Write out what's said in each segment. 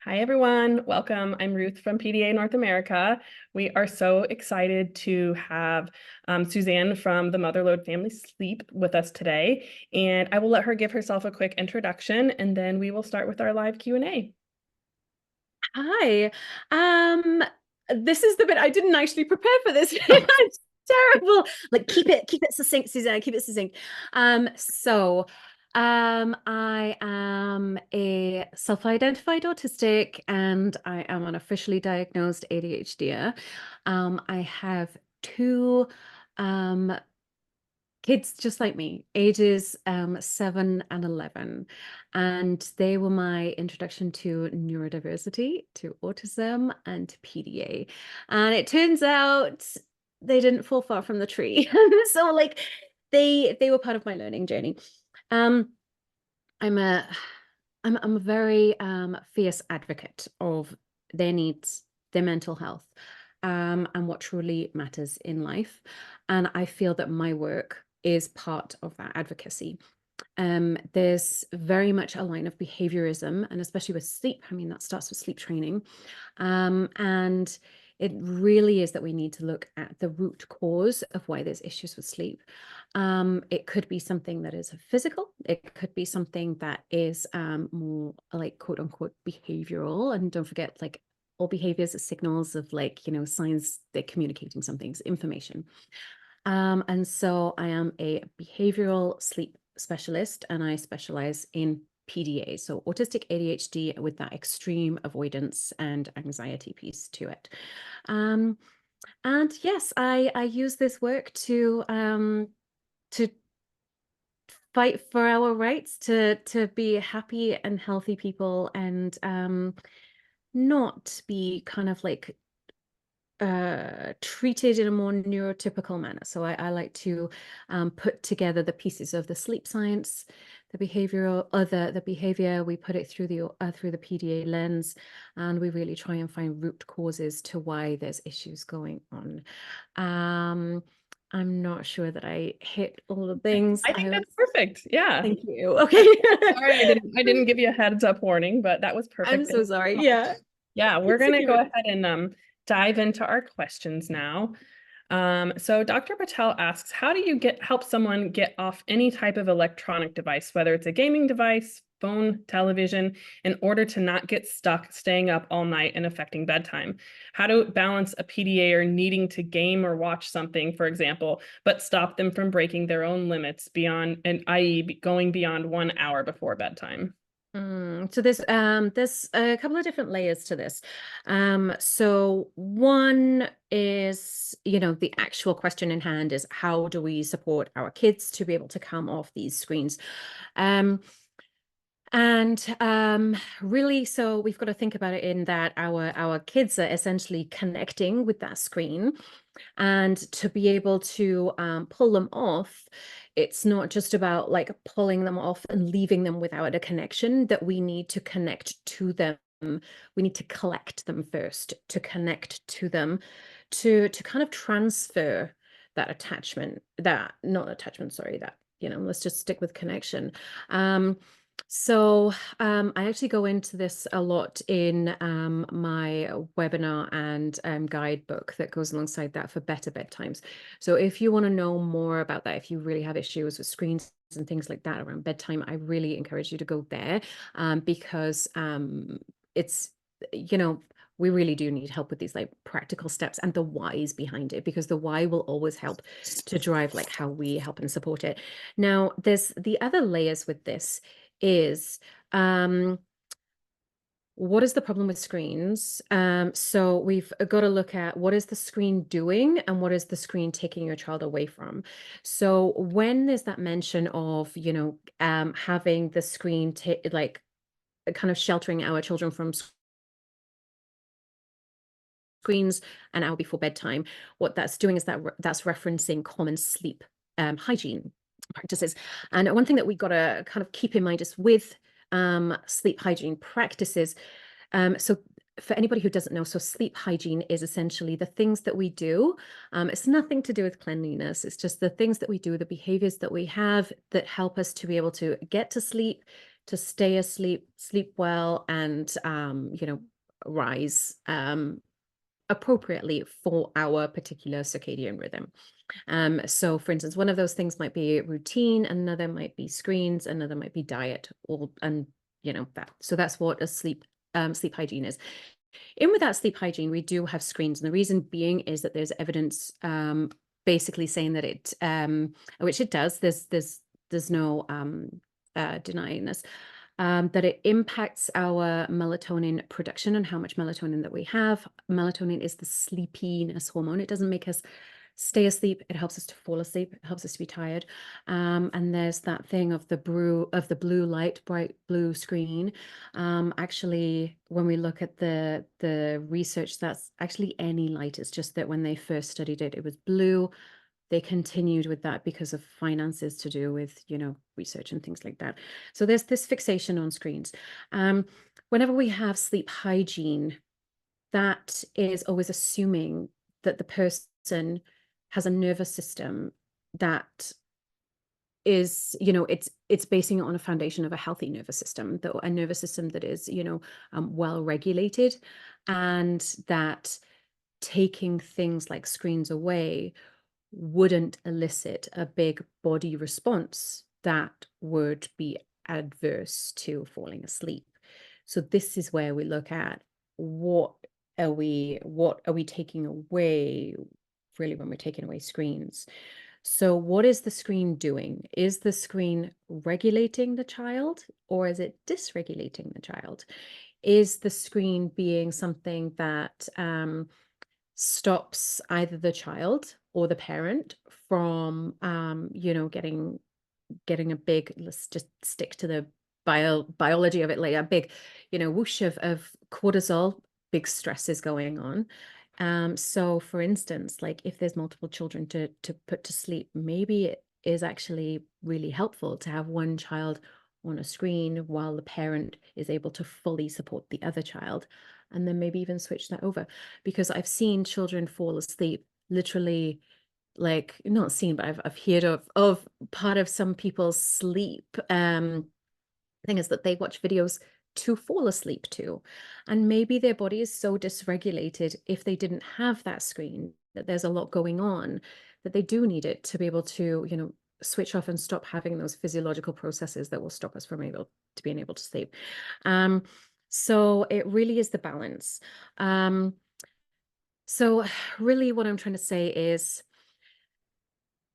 Hi, everyone. Welcome. I'm Ruth from PDA North America. We are so excited to have Suzanne from the Motherload Family Sleep with us today. And I will let her give herself a quick introduction, and then we will start with our live Q&A. Hi. Um, this is the bit I didn't actually prepare for this. I'm terrible. Like keep it succinct, Suzanne. Keep it succinct. I am a self-identified autistic and I am an officially diagnosed ADHD. I have two um kids just like me, ages 7 and 11. And they were my introduction to neurodiversity, to autism, and to PDA. And it turns out they didn't fall far from the tree. So like they were part of my learning journey. Um, I'm a I'm a very fierce advocate of their needs, their mental health, and what truly matters in life. And I feel that my work is part of that advocacy. There's very much a line of behaviorism, and especially with sleep. I mean, that starts with sleep training. And it really is that we need to look at the root cause of why there's issues with sleep. It could be something that is physical. It could be something that is more like quote unquote behavioral. And don't forget, like all behaviors are signals of like, signs they're communicating something's information. And so I am a behavioral sleep specialist and I specialize in PDA, so autistic ADHD with that extreme avoidance and anxiety piece to it. Um, and yes, I use this work to fight for our rights to be happy and healthy people and not be kind of like treated in a more neurotypical manner. So I like to put together the pieces of the sleep science, the behavioral, the behavior. We put it through the PDA lens, and we really try and find root causes to why there's issues going on. I'm not sure that I hit all the things. I think that's perfect. Yeah. Thank you. Okay. Sorry, I didn't give you a heads up warning, but that was I'm perfect. so sorry. Yeah. Yeah, we're So going to keep go it. ahead and dive into our questions now. So Dr. Patel asks, how do you help someone get off any type of electronic device, whether it's a gaming device, phone, television, in order to not get stuck staying up all night and affecting bedtime? How to balance a PDA or needing to game or watch something, for example, but stop them from breaking their own limits beyond, and i.e. going beyond 1 hour before bedtime? So there's a couple of different layers to this. So one is, the actual question in hand is how do we support our kids to be able to come off these screens? Um, and really, so we've got to think about it in that our kids are essentially connecting with that screen, and to be able to pull them off, it's not just about like pulling them off and leaving them without a connection, that we need to connect to them. We need to collect them first, to connect to them, to kind of transfer that attachment, that not attachment, sorry, that, let's just stick with connection. I actually go into this a lot in my webinar and guidebook that goes alongside that for better bedtimes. So if you want to know more about that, if you really have issues with screens and things like that around bedtime, I really encourage you to go there because it's, we really do need help with these like practical steps and the whys behind it, because the why will always help to drive like how we help and support it. Now, there's the other layers with this is what is the problem with screens? So we've got to look at what is the screen doing and what is the screen taking your child away from. So when there's that mention of, having the screen like kind of sheltering our children from screens an hour before bedtime, what that's doing is that's referencing common sleep hygiene practices. And one thing that we got to kind of keep in mind is with sleep hygiene practices. So for anybody who doesn't know, so sleep hygiene is essentially the things that we do. It's nothing to do with cleanliness. It's just the things that we do, the behaviors that we have that help us to be able to get to sleep, to stay asleep, sleep well, and rise appropriately for our particular circadian rhythm. So for instance, one of those things might be routine, another might be screens, another might be diet, and that. So that's what a sleep hygiene is. In with that sleep hygiene, we do have screens, and the reason being is that there's evidence basically saying that it, which it does. There's no denying this. That it impacts our melatonin production and how much melatonin that we have. Melatonin is the sleepiness hormone. It doesn't make us stay asleep. It helps us to fall asleep. It helps us to be tired. And there's that thing of the blue light, bright blue screen. Actually, when we look at the research, that's actually any light. It's just that when they first studied it, it was blue. They continued with that because of finances to do with, research and things like that. So there's this fixation on screens. Whenever we have sleep hygiene, that is always assuming that the person has a nervous system that is, it's basing it on a foundation of a healthy nervous system, a nervous system that is, well regulated, and that taking things like screens away wouldn't elicit a big body response that would be adverse to falling asleep. So this is where we look at what are we taking away really when we're taking away screens. So what is the screen doing? Is the screen regulating the child, or is it dysregulating the child? Is the screen being something that stops either the child or the parent from getting a big, let's just stick to the biology of it, like a big whoosh of cortisol, big stress is going on. So for instance, like if there's multiple children to put to sleep, maybe it is actually really helpful to have one child on a screen while the parent is able to fully support the other child, and then maybe even switch that over. Because I've seen children fall asleep literally, like not seen, but I've heard of part of some people's sleep thing is that they watch videos to fall asleep to, and maybe their body is so dysregulated if they didn't have that screen, that there's a lot going on, that they do need it to be able to switch off and stop having those physiological processes that will stop us from being able to sleep. So it really is the balance. So really what I'm trying to say is,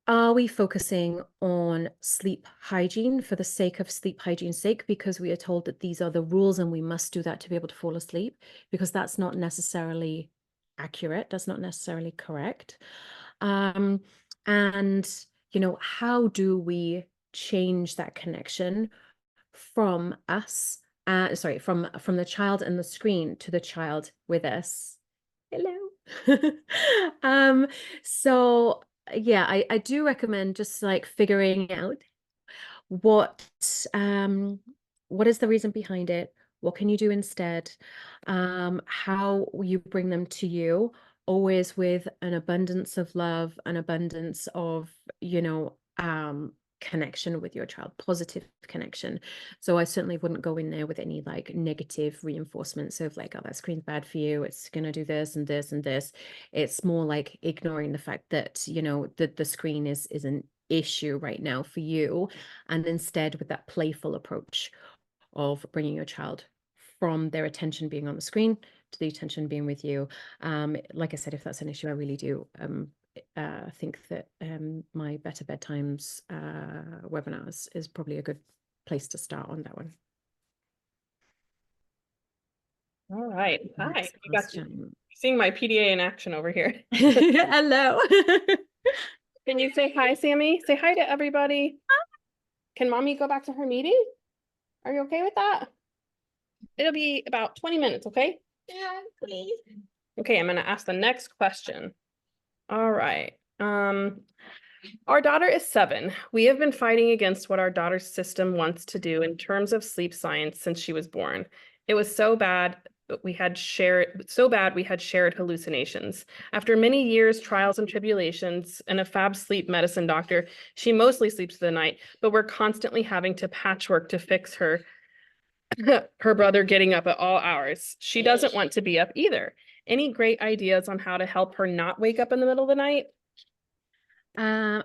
are we focusing on sleep hygiene for the sake of sleep hygiene's sake, because we are told that these are the rules and we must do that to be able to fall asleep? Because that's not necessarily accurate. That's not necessarily correct. And, how do we change that connection from us, from the child and the screen to the child with us? Hello. So yeah, I do recommend just like figuring out what is the reason behind it, what can you do instead, how you bring them to you, always with an abundance of love, an abundance of connection with your child, positive connection. So I certainly wouldn't go in there with any like negative reinforcements of like, oh, that screen's bad for you, it's gonna do this and this and this. It's more like ignoring the fact that that the screen is an issue right now for you, and instead with that playful approach of bringing your child from their attention being on the screen to the attention being with you. Like I said, if that's an issue, I really do think that my Better Bedtimes webinars is probably a good place to start on that one. All right. Hi. Next You got question. seeing my PDA in action over here. Hello. Can you say hi, Sammy? Say hi to everybody. Can mommy go back to her meeting? Are you okay with that? It'll be about 20 minutes, okay? Yeah, please. Okay, I'm going to ask the next question. All right. Our daughter is 7. We have been fighting against what our daughter's system wants to do in terms of sleep science since she was born. It was so bad we had shared hallucinations. After many years, trials and tribulations, and a fab sleep medicine doctor, she mostly sleeps through the night, but we're constantly having to patchwork to fix her Her brother getting up at all hours. She doesn't want to be up either. Any great ideas on how to help her not wake up in the middle of the night?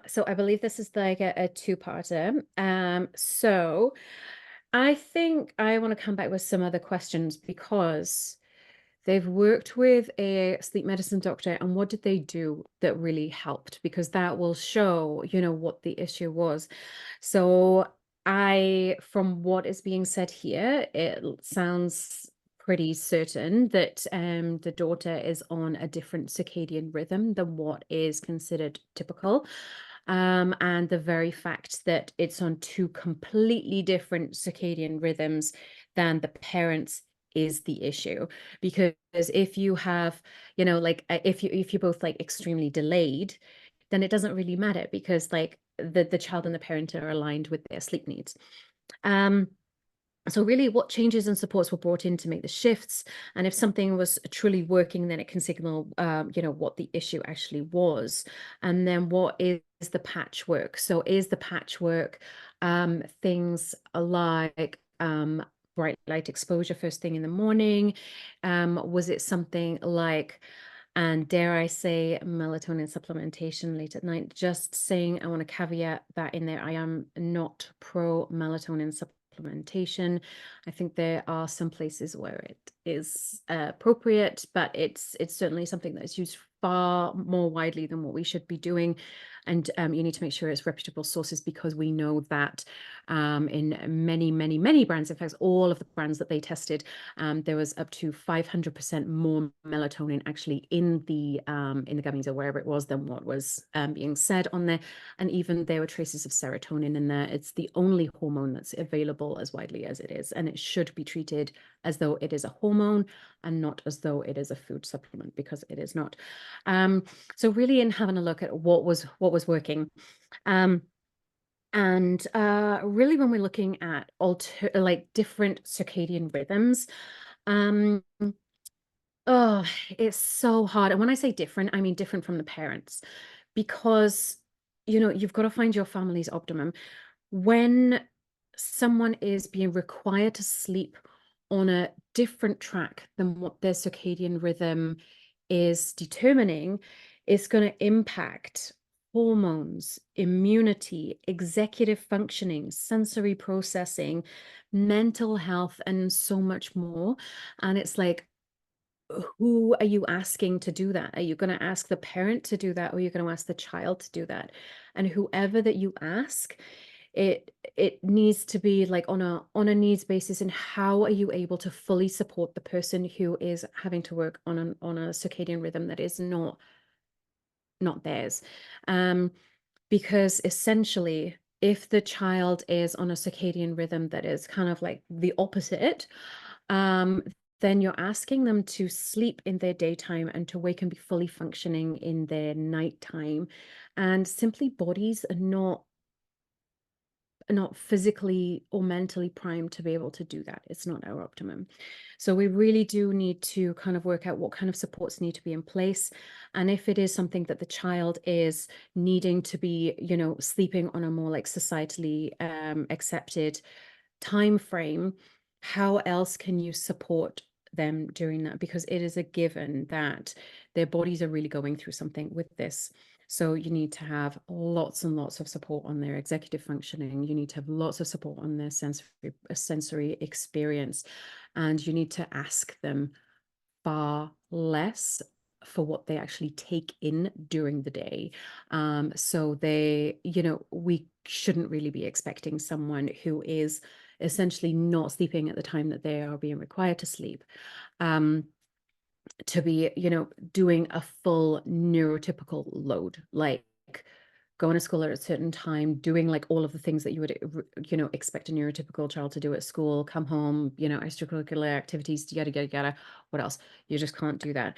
So I believe this is like a two-parter. So I think I want to come back with some other questions because they've worked with a sleep medicine doctor, and what did they do that really helped? Because that will show, what the issue was. So from what is being said here, it sounds pretty certain that the daughter is on a different circadian rhythm than what is considered typical. And the very fact that it's on two completely different circadian rhythms than the parents is the issue. Because if you have, like if you're both like extremely delayed, then it doesn't really matter because like the child and the parent are aligned with their sleep needs. So really what changes and supports were brought in to make the shifts, and if something was truly working, then it can signal what the issue actually was. And then what is the patchwork? So is the patchwork things like bright light exposure first thing in the morning? Was it something like, and dare I say, melatonin supplementation late at night? Just saying, I want to caveat that in there. I am not pro melatonin supplementation. I think there are some places where it is appropriate, but it's certainly something that is used far more widely than what we should be doing. And you need to make sure it's reputable sources, because we know that in many, many, many brands, in fact, all of the brands that they tested, there was up to 500% more melatonin actually in the gummies or wherever it was than what was being said on there. And even there were traces of serotonin in there. It's the only hormone that's available as widely as it is, and it should be treated as though it is a hormone and not as though it is a food supplement, because it is not. So really in having a look at what was working. And really when we're looking at like different circadian rhythms, oh, it's so hard. And when I say different, I mean different from the parents, because you've got to find your family's optimum. When someone is being required to sleep on a different track than what their circadian rhythm is determining, it's going to impact hormones, immunity, executive functioning, sensory processing, mental health, and so much more. And it's like, who are you asking to do that? Are you going to ask the parent to do that, or are you going to ask the child to do that? And whoever that you ask, it needs to be like on a needs basis. And how are you able to fully support the person who is having to work on a circadian rhythm that is not theirs? Because essentially, if the child is on a circadian rhythm that is kind of like the opposite, then you're asking them to sleep in their daytime and to wake and be fully functioning in their nighttime. And simply bodies are not physically or mentally primed to be able to do that. It's not our optimum. So we really do need to kind of work out what kind of supports need to be in place. And if it is something that the child is needing to be, sleeping on a more like societally accepted time frame, how else can you support them during that? Because it is a given that their bodies are really going through something with this. So you need to have lots and lots of support on their executive functioning. You need to have lots of support on their sensory experience. And you need to ask them far less for what they actually take in during the day. So we shouldn't really be expecting someone who is essentially not sleeping at the time that they are being required to sleep, to be, doing a full neurotypical load, like going to school at a certain time, doing like all of the things that you would, expect a neurotypical child to do at school, come home, extracurricular activities, yada, yada, yada. What else? You just can't do that.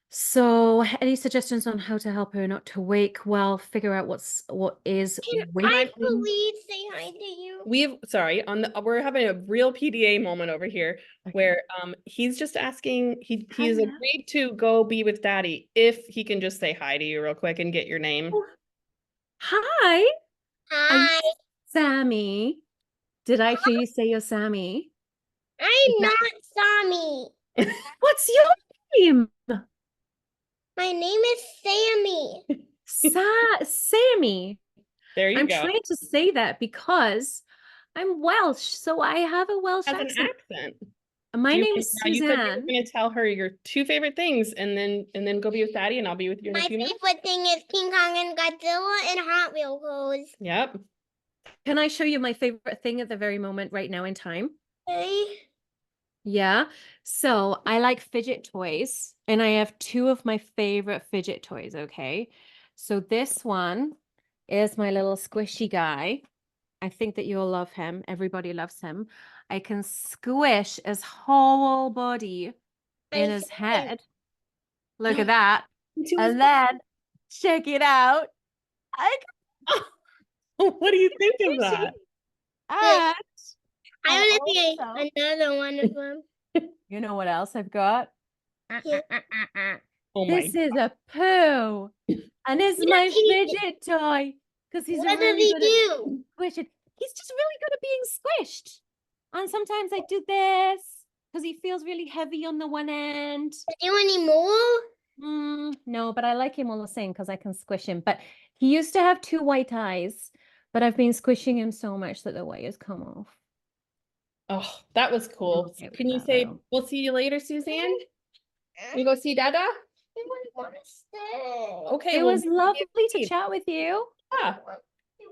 So any suggestions on how to help her not to wake? Well, figure out what is Can waking. I please say hi to you? We're having a real PDA moment over here, Okay. where he's just asking, he's Hello. agreed to go be with daddy if he can just say hi to you real quick and get your name. Hi, are you Hi. Sammy? Did I hear you say you're Sammy? I'm not Sammy. What's your name? My name is Sammy. Sammy. There you I'm go. trying to say that because I'm Welsh, so I have a Welsh Has an accent. accent. My Do you name's now you said you were Suzanne. going to tell her your 2 favorite things and then go be with Daddy and I'll be with you in a My few minutes. favorite thing is King Kong and Godzilla and Hot Wheel clothes. Yep. Can I show you my favorite thing at the very moment right now in time? Okay. Yeah. So I like fidget toys, and I have 2 of my favorite fidget toys, okay? So this one is my little squishy guy. I think that you'll love him. Everybody loves him. I can squish his whole body in his head. Look at that. And then check it out. I What do you think of can that? and I want to see also, another one of them. you know what else I've got? Here. Oh my. This is a poo. And it's What my does he fidget toy because he's What does really he good do? at squishing. He's just really good at being squished. And sometimes I do this because he feels really heavy on the one end. Do any more? No, but I like him all the same because I can squish him. But he used to have 2 white eyes, but I've been squishing him so much that the white has come off. Oh, that was cool. Okay with Can you that, say though. we'll see you later, Suzanne? You go see Dada? I want to stay. Okay, It well, was lovely to leave. chat with you. Yeah.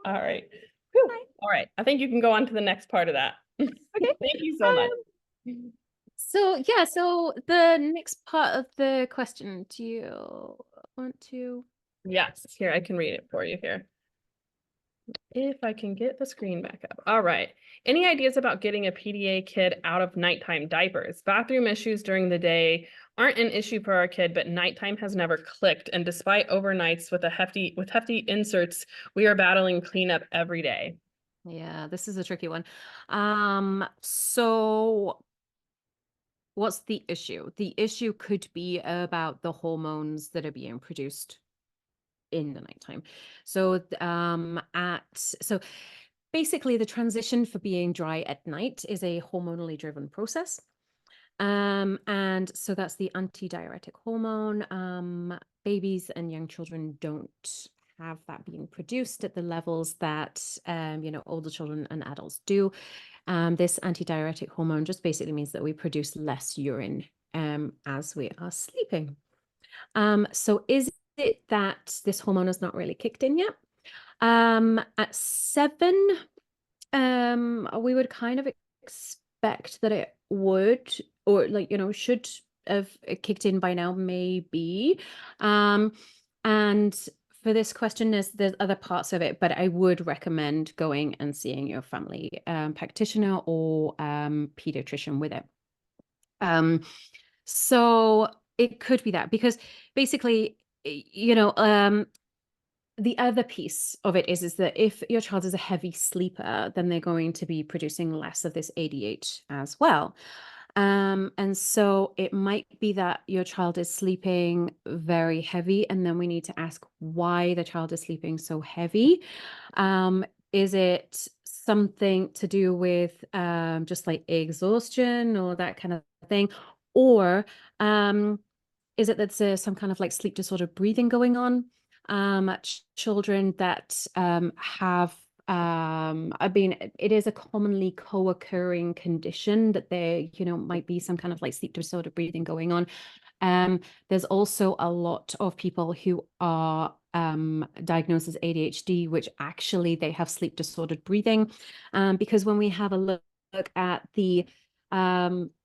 All right. Whew. All right. I think you can go on to the next part of that. Okay. Thank you so much. So yeah, so the next part of the question, do you want to? Yes, here, I can read it for you here. If I can get the screen back up. All right. Any ideas about getting a PDA kid out of nighttime diapers? Bathroom issues during the day aren't an issue for our kid, but nighttime has never clicked. And despite overnights with hefty inserts, we are battling cleanup every day. Yeah, this is a tricky one. So what's the issue? The issue could be about the hormones that are being produced in the nighttime. So so basically the transition for being dry at night is a hormonally driven process. And so that's the antidiuretic hormone. Babies and young children don't have that being produced at the levels that older children and adults do. This antidiuretic hormone just basically means that we produce less urine as we are sleeping. So is it that this hormone has not really kicked in yet? At 7, we would kind of expect that it would, or should have kicked in by now, maybe. And for this question, there's other parts of it, but I would recommend going and seeing your family practitioner or pediatrician with it. So it could be that, because basically, the other piece of it is that if your child is a heavy sleeper, then they're going to be producing less of this ADH as well. And so it might be that your child is sleeping very heavy, and then we need to ask why the child is sleeping so heavy. Is it something to do with just like exhaustion or that kind of thing? Or is it that some kind of like sleep disordered breathing going on? Children that have it is a commonly co-occurring condition that there might be some kind of like sleep disordered breathing going on. There's also a lot of people who are diagnosed as ADHD, which actually they have sleep disordered breathing, because when we have a look at the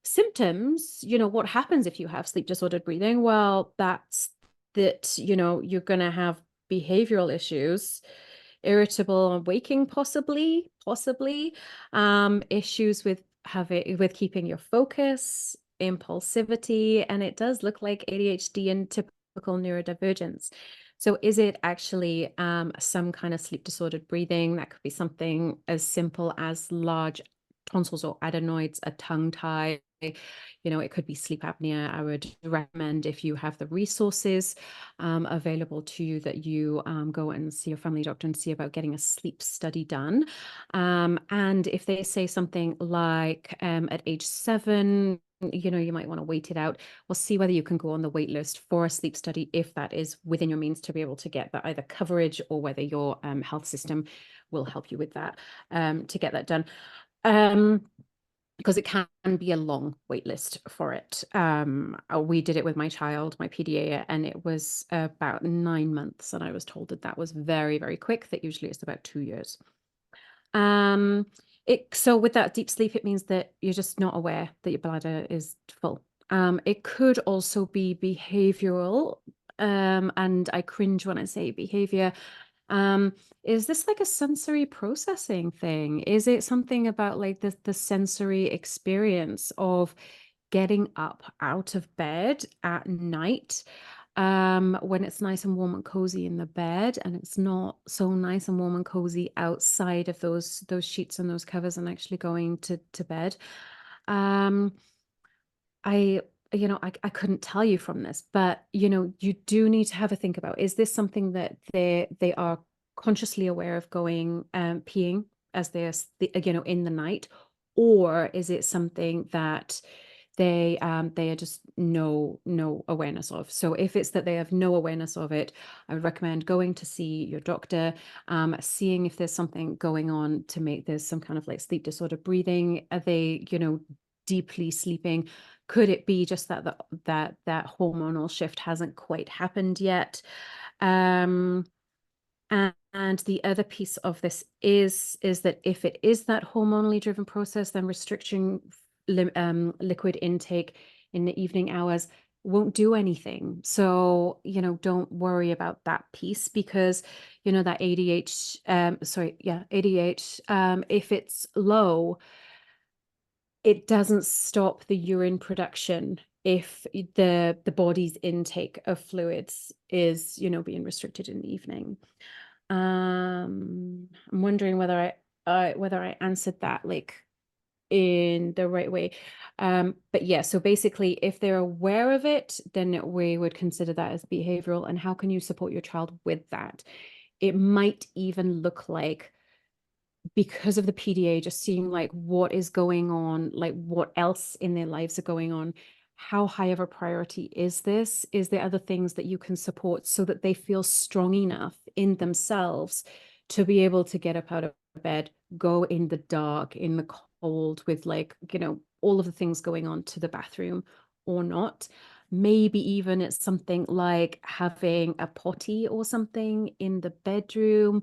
symptoms, what happens if you have sleep disordered breathing? Well, that's that you're going to have behavioral issues, irritable waking, possibly issues with keeping your focus, impulsivity, and it does look like ADHD and typical neurodivergence. So is it actually some kind of sleep disordered breathing? That could be something as simple as large tonsils or adenoids, a tongue tie. It could be sleep apnea. I would recommend, if you have the resources available to you, that you go and see your family doctor and see about getting a sleep study done. And if they say something like at age 7, you might want to wait it out. We'll see whether you can go on the wait list for a sleep study, if that is within your means to be able to get that either coverage, or whether your health system will help you with that to get that done. Because it can be a long wait list for it. We did it with my child, my PDA, and it was about 9 months. And I was told that was very, very quick, that usually it's about 2 years. So with that deep sleep, it means that you're just not aware that your bladder is full. It could also be behavioral, and I cringe when I say behavior. Is this like a sensory processing thing? Is it something about like the sensory experience of getting up out of bed at night, when it's nice and warm and cozy in the bed, and it's not so nice and warm and cozy outside of those sheets and those covers, and actually going to bed? I couldn't tell you from this, but you do need to have a think about, is this something that they are consciously aware of going peeing as they're in the night, or is it something that they are just no awareness of? So if it's that they have no awareness of it, I would recommend going to see your doctor, seeing if there's something going on to make there's some kind of like sleep disorder breathing. Are they deeply sleeping? Could it be just that hormonal shift hasn't quite happened yet? And the other piece of this is that if it is that hormonally driven process, then restricting liquid intake in the evening hours won't do anything. So, don't worry about that piece, because, that ADH, if it's low, it doesn't stop the urine production if the body's intake of fluids is, being restricted in the evening. I'm wondering whether I answered that like in the right way. But yeah, so basically, if they're aware of it, then we would consider that as behavioral. And how can you support your child with that? It might even look like, because of the PDA, just seeing like what is going on, like what else in their lives are going on. How high of a priority is this? Is there other things that you can support so that they feel strong enough in themselves to be able to get up out of bed, go in the dark, in the cold, with like, all of the things going on, to the bathroom or not? Maybe even it's something like having a potty or something in the bedroom,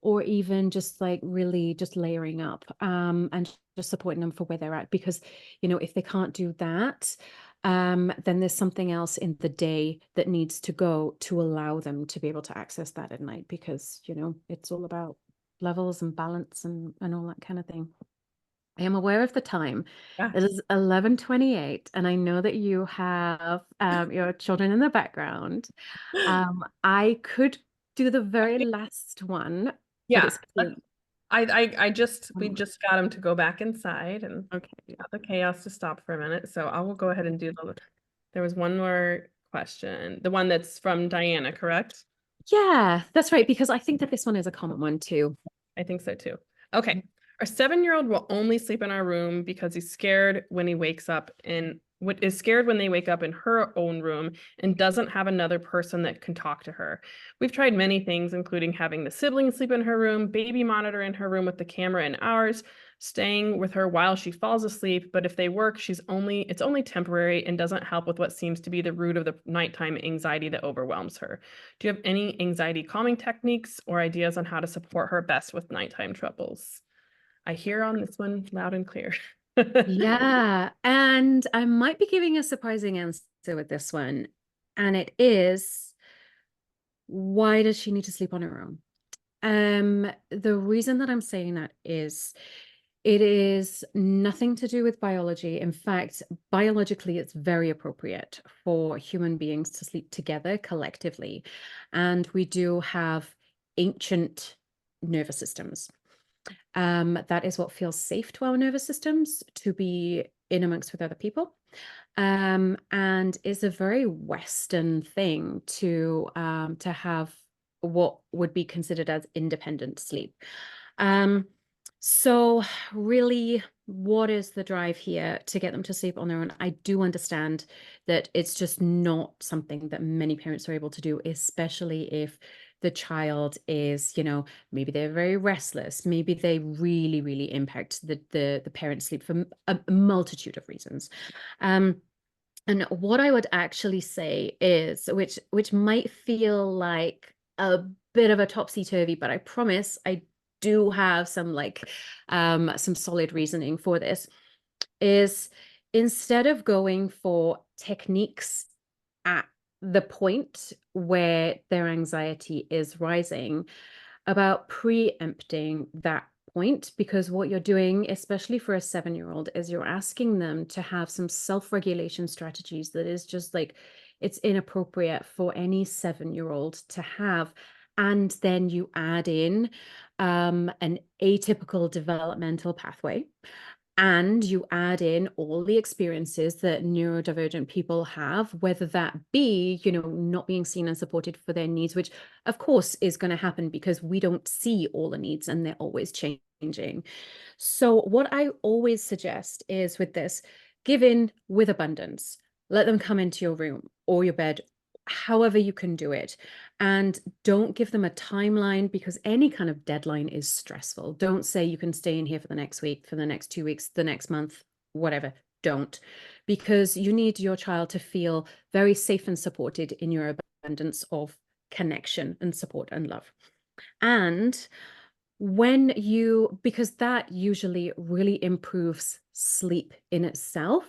or even just like really just layering up, and just supporting them for where they're at. Because, if they can't do that, then there's something else in the day that needs to go to allow them to be able to access that at night, because, it's all about levels and balance and all that kind of thing. I am aware of the time. Yeah. It is 11:28, and I know that you have your children in the background. I could do the very last one, but Yeah. it's We just got him to go back inside and okay. got the chaos to stop for a minute. So I will go ahead and do there was one more question, the one that's from Diana, correct? Yeah, that's right, because I think that this one is a common one too. I think so too. Okay. Our 7-year-old will only sleep in our room because he's scared when he wakes up is scared when they wake up in her own room, and doesn't have another person that can talk to her. We've tried many things, including having the siblings sleep in her room, baby monitor in her room with the camera in ours, staying with her while she falls asleep. But if they work, it's only temporary and doesn't help with what seems to be the root of the nighttime anxiety that overwhelms her. Do you have any anxiety calming techniques or ideas on how to support her best with nighttime troubles? I hear on this one loud and clear. Yeah, and I might be giving a surprising answer with this one, and it is, why does she need to sleep on her own? The reason that I'm saying that is, it is nothing to do with biology. In fact, biologically, it's very appropriate for human beings to sleep together collectively. And we do have ancient nervous systems. That is what feels safe to our nervous systems to be in amongst with other people. And is a very Western thing to have what would be considered as independent sleep. So really, what is the drive here to get them to sleep on their own? I do understand that it's just not something that many parents are able to do, especially if the child is, maybe they're very restless, maybe they really, really impact the parent's sleep for a multitude of reasons. And what I would actually say is, which might feel like a bit of a topsy-turvy, but I promise I do have some some solid reasoning for this, is instead of going for techniques at the point where their anxiety is rising, about preempting that point, because what you're doing, especially for a 7-year-old, is you're asking them to have some self-regulation strategies that is just like, it's inappropriate for any 7-year-old to have. And then you add in an atypical developmental pathway, and you add in all the experiences that neurodivergent people have, whether that be, not being seen and supported for their needs, which of course is going to happen because we don't see all the needs and they're always changing. So what I always suggest is, with this, give in with abundance. Let them come into your room or your bed, however you can do it. And don't give them a timeline, because any kind of deadline is stressful. Don't say you can stay in here for the next week, for the next 2 weeks, the next month, whatever. Don't, because you need your child to feel very safe and supported in your abundance of connection and support and love. And because that usually really improves sleep in itself.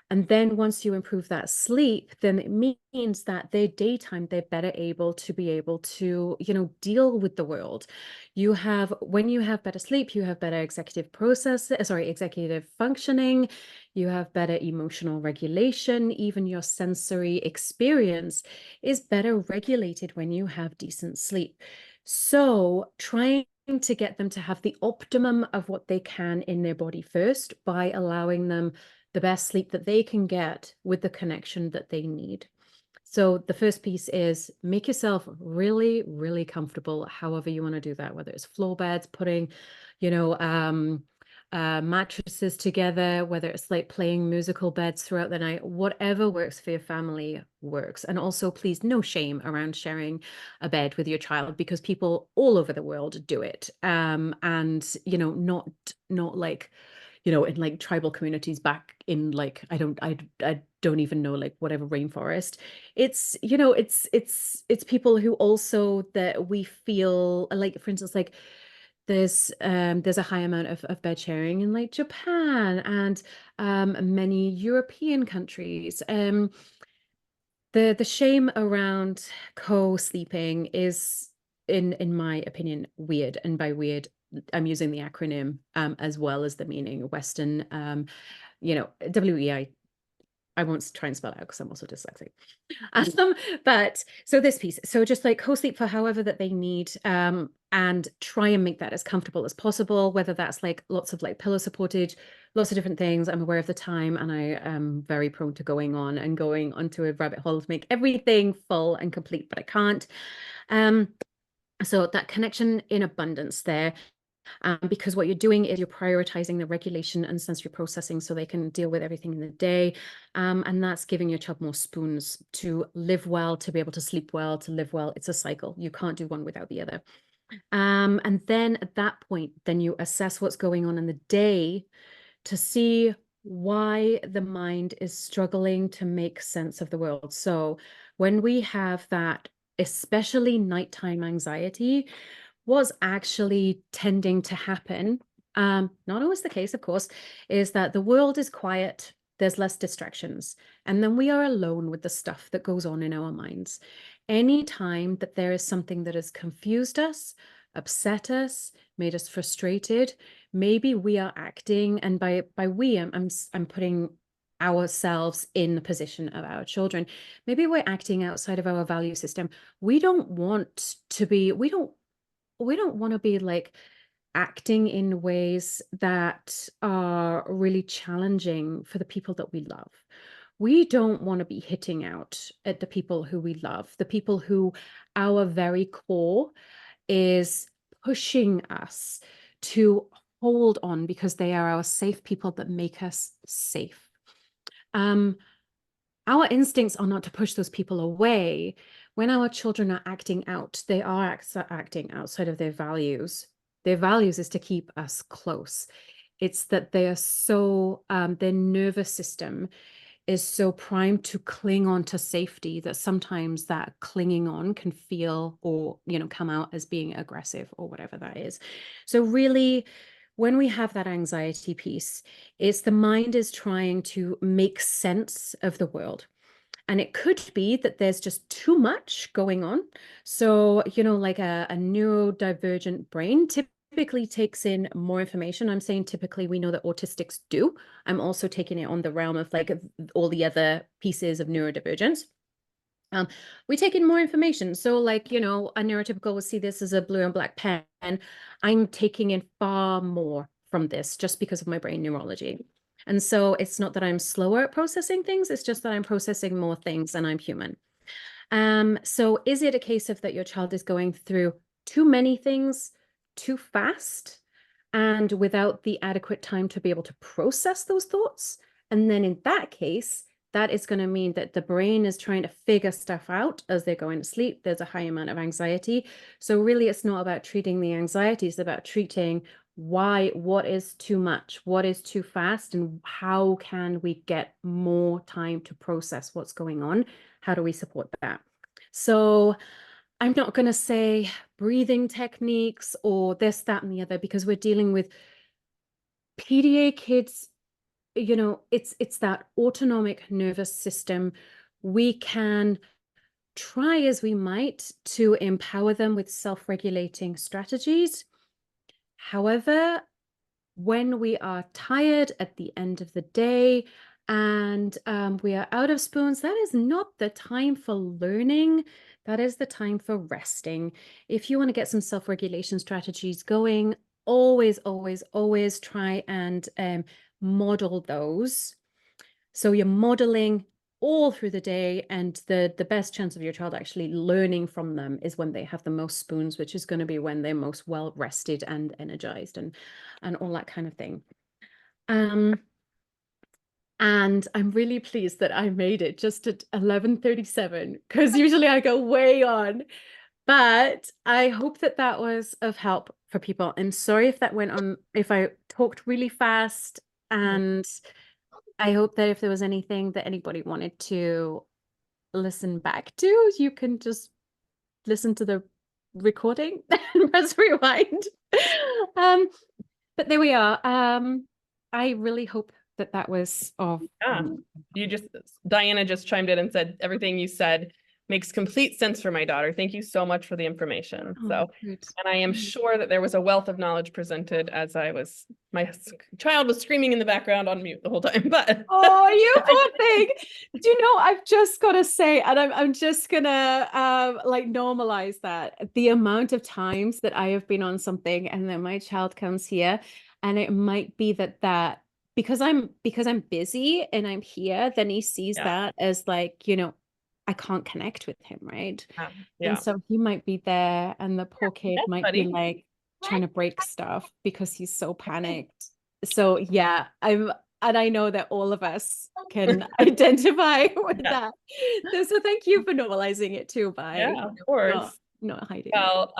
And then once you improve that sleep, then it means that their daytime, they're better able to deal with the world. When you have better sleep, you have better executive functioning, you have better emotional regulation, even your sensory experience is better regulated when you have decent sleep. So trying to get them to have the optimum of what they can in their body first, by allowing them the best sleep that they can get with the connection that they need. So the first piece is make yourself really, really comfortable, however you want to do that, whether it's floor beds, putting, mattresses together, whether it's like playing musical beds throughout the night, whatever works for your family works. And also, please, no shame around sharing a bed with your child, because people all over the world do it. And, not like, in like tribal communities back in like, I don't even know, like whatever rainforest. It's, it's people who also, that we feel like, for instance, like there's a high amount of bed sharing in like Japan and many European countries. The shame around co-sleeping is, in my opinion, weird. And by weird, I'm using the acronym as well as the meaning. Western, WEI. I won't try and spell it out because I'm also dyslexic. But so this piece, so just like co-sleep for however that they need, and try and make that as comfortable as possible, whether that's like lots of like pillow supported, lots of different things. I'm aware of the time, and I am very prone to going onto a rabbit hole to make everything full and complete, but I can't. So that connection in abundance there. Because what you're doing is you're prioritizing the regulation and sensory processing so they can deal with everything in the day. And that's giving your child more spoons to live well, to be able to sleep well, to live well. It's a cycle. You can't do one without the other. And then at that point, then you assess what's going on in the day to see why the mind is struggling to make sense of the world. So when we have that, especially nighttime anxiety, what's actually tending to happen, not always the case, of course, is that the world is quiet, there's less distractions, and then we are alone with the stuff that goes on in our minds. Anytime that there is something that has confused us, upset us, made us frustrated, maybe we are acting, and by we, I'm putting ourselves in the position of our children. Maybe we're acting outside of our value system. We don't want to be like acting in ways that are really challenging for the people that we love. We don't want to be hitting out at the people who we love, the people who our very core is pushing us to hold on because they are our safe people that make us safe. Our instincts are not to push those people away. When our children are acting out, they are acting outside of their values. Their values is to keep us close. It's that they are so, their nervous system is so primed to cling on to safety that sometimes that clinging on can feel or, come out as being aggressive or whatever that is. So really, when we have that anxiety piece, it's the mind is trying to make sense of the world. And it could be that there's just too much going on. So, like a neurodivergent brain typically takes in more information. I'm saying typically, we know that autistics do. I'm also taking it on the realm of like all the other pieces of neurodivergence. We take in more information. So like, a neurotypical will see this as a blue and black pen. I'm taking in far more from this just because of my brain neurology. And so it's not that I'm slower at processing things, it's just that I'm processing more things and I'm human. So is it a case of that your child is going through too many things too fast and without the adequate time to be able to process those thoughts? And then in that case, that is going to mean that the brain is trying to figure stuff out as they're going to sleep. There's a high amount of anxiety. So really, it's not about treating the anxiety, it's about treating what is too much, what is too fast, and how can we get more time to process what's going on? How do we support that? So I'm not going to say breathing techniques or this, that, and the other, because we're dealing with PDA kids. It's that autonomic nervous system. We can try as we might to empower them with self-regulating strategies. However, when we are tired at the end of the day and we are out of spoons, that is not the time for learning. That is the time for resting. If you want to get some self-regulation strategies going, always, always, always try and model those. So you're modeling all through the day, and the best chance of your child actually learning from them is when they have the most spoons, which is going to be when they're most well rested and energized and all that kind of thing. And I'm really pleased that I made it just at 11:37, because usually I go way on. But I hope that that was of help for people. And sorry if that went on, if I talked really fast. And I hope that if there was anything that anybody wanted to listen back to, you can just listen to the recording and press rewind. But there we are. I really hope that that was of Diana just chimed in and said everything you said makes complete sense for my daughter. Thank you so much for the information. And I am sure that there was a wealth of knowledge presented as my child was screaming in the background on mute the whole time. But oh, you poor thing. Do you know, I've just got to say, and I'm just gonna like normalize that, the amount of times that I have been on something and then my child comes here, and it might be that because I'm busy and I'm here, then he sees that as like, I can't connect with him, right? And so he might be there, and the poor kid might be like trying to break stuff because he's so panicked. So and I know that all of us can identify with that. So thank you for normalizing it too by of course. Not hiding. Well,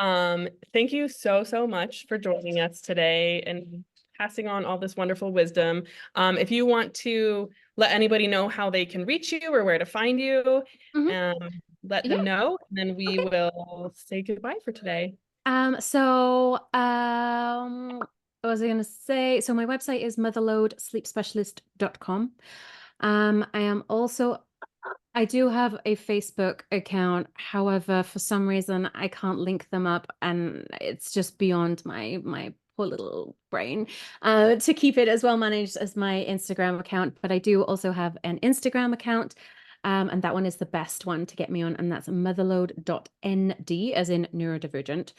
thank you so much for joining us today and passing on all this wonderful wisdom. If you want to let anybody know how they can reach you or where to find you, let them know, and then we will say goodbye for today. What was I going to say? So my website is motherloadsleepspecialist.com. I do have a Facebook account. However, for some reason, I can't link them up, and it's just beyond my poor little brain to keep it as well managed as my Instagram account. But I do also have an Instagram account, and that one is the best one to get me on, and that's motherload.nd, as in neurodivergent,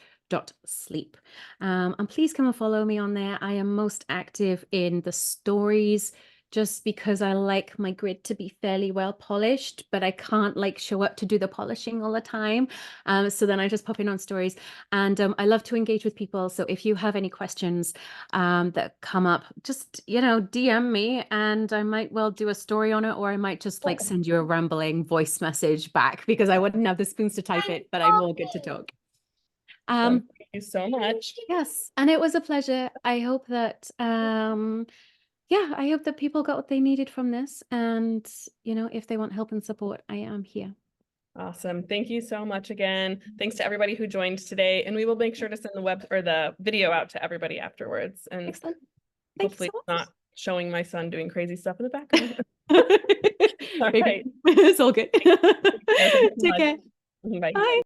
sleep. And please come and follow me on there. I am most active in the stories just because I like my grid to be fairly well polished, but I can't like show up to do the polishing all the time. So then I just pop in on stories, and I love to engage with people. So if you have any questions that come up, just, you know, DM me and I might well do a story on it, or I might just like send you a rambling voice message back because I wouldn't have the spoons to type it, but I'm all good to talk. Thank you so much. Yes, and it was a pleasure. I hope that yeah, I hope that people got what they needed from this, and you know, if they want help and support, I am here. Awesome. Thank you so much again. Thanks to everybody who joined today, and we will make sure to send the video out to everybody afterwards. And Excellent. Thank hopefully you it's not showing my son doing crazy stuff in the background. so much. All right. It's all good. Thank you so Take care. Bye. Bye.